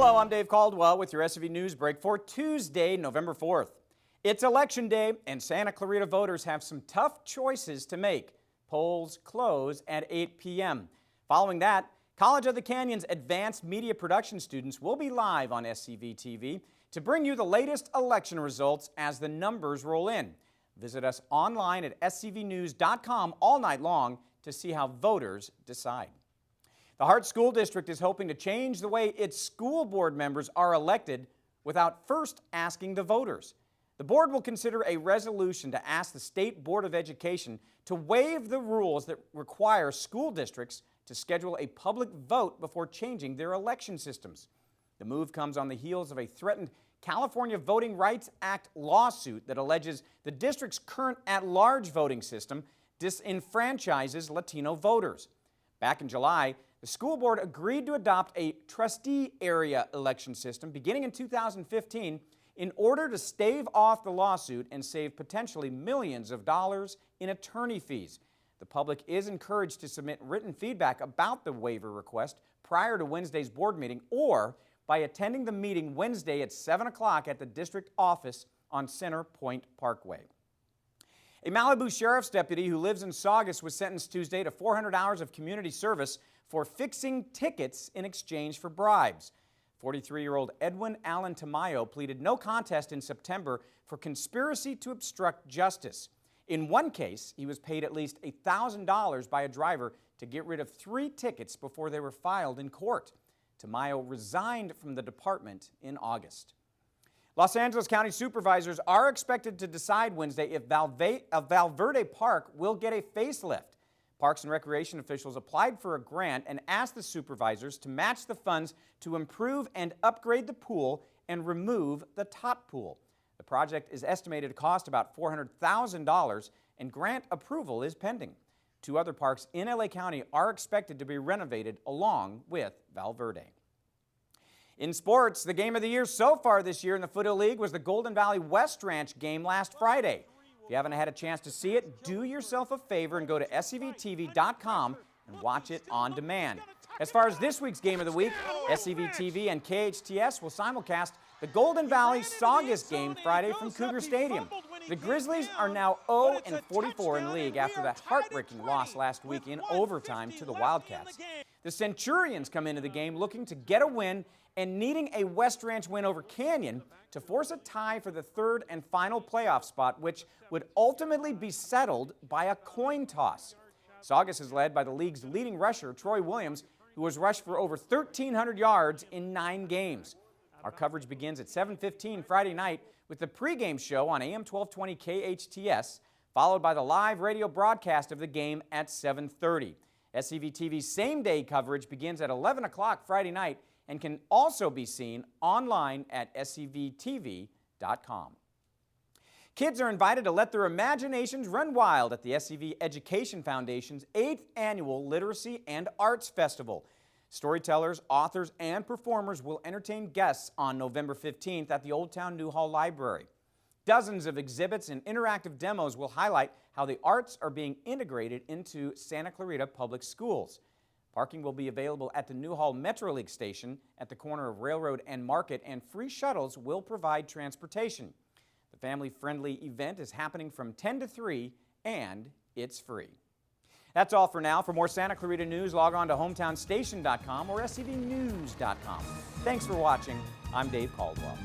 Hello, I'm Dave Caldwell with your SCV News Break for Tuesday, November 4th. It's Election Day, and Santa Clarita voters have some tough choices to make. Polls close at 8 p.m. Following that, College of the Canyon's advanced media production students will be live on SCV TV to bring you the latest election results as the numbers roll in. Visit us online at scvnews.com all night long to see how voters decide. The Hart School District is hoping to change the way its school board members are elected without first asking the voters. The board will consider a resolution to ask the State Board of Education to waive the rules that require school districts to schedule a public vote before changing their election systems. The move comes on the heels of a threatened California Voting Rights Act lawsuit that alleges the district's current at-large voting system disenfranchises Latino voters. Back in July, the school board agreed to adopt a trustee area election system beginning in 2015 in order to stave off the lawsuit and save potentially millions of dollars in attorney fees. The public is encouraged to submit written feedback about the waiver request prior to Wednesday's board meeting or by attending the meeting Wednesday at 7 o'clock at the district office on Center Point Parkway. A Malibu sheriff's deputy who lives in Saugus was sentenced Tuesday to 400 hours of community service for fixing tickets in exchange for bribes. 43-year-old Edwin Allen Tamayo pleaded no contest in September for conspiracy to obstruct justice. In one case, he was paid at least $1,000 by a driver to get rid of 3 tickets before they were filed in court. Tamayo resigned from the department in August. Los Angeles County Supervisors are expected to decide Wednesday if Val Verde Park will get a facelift. Parks and Recreation officials applied for a grant and asked the supervisors to match the funds to improve and upgrade the pool and remove the top pool. The project is estimated to cost about $400,000 and grant approval is pending. 2 other parks in LA County are expected to be renovated along with Val Verde. In sports, the game of the year so far this year in the Foothill League was the Golden Valley West Ranch game last Friday. If you haven't had a chance to see it, do yourself a favor and go to scvtv.com and watch it on demand. As far as this week's game of the week, SCVTV and KHTS will simulcast the Golden Valley Saugus game Friday from Cougars Stadium. The Grizzlies are now 0-44 in the league after that heartbreaking loss last week in overtime to the Wildcats. The Centurions come into the game looking to get a win and needing a West Ranch win over Canyon to force a tie for the 3rd and final playoff spot, which would ultimately be settled by a coin toss. Saugus is led by the league's leading rusher, Troy Williams, who has rushed for over 1,300 yards in 9 games. Our coverage begins at 7:15 Friday night with the pregame show on AM 1220 KHTS, followed by the live radio broadcast of the game at 7:30. SCVTV's same-day coverage begins at 11 o'clock Friday night and can also be seen online at scvtv.com. Kids are invited to let their imaginations run wild at the SCV Education Foundation's 8th Annual Literacy and Arts Festival. Storytellers, authors, and performers will entertain guests on November 15th at the Old Town Newhall Library. Dozens of exhibits and interactive demos will highlight how the arts are being integrated into Santa Clarita Public Schools. Parking will be available at the Newhall Metrolink station at the corner of Railroad and Market, and free shuttles will provide transportation. The family-friendly event is happening from 10 to 3, and it's free. That's all for now. For more Santa Clarita news, log on to hometownstation.com or scvnews.com. Thanks for watching. I'm Dave Caldwell.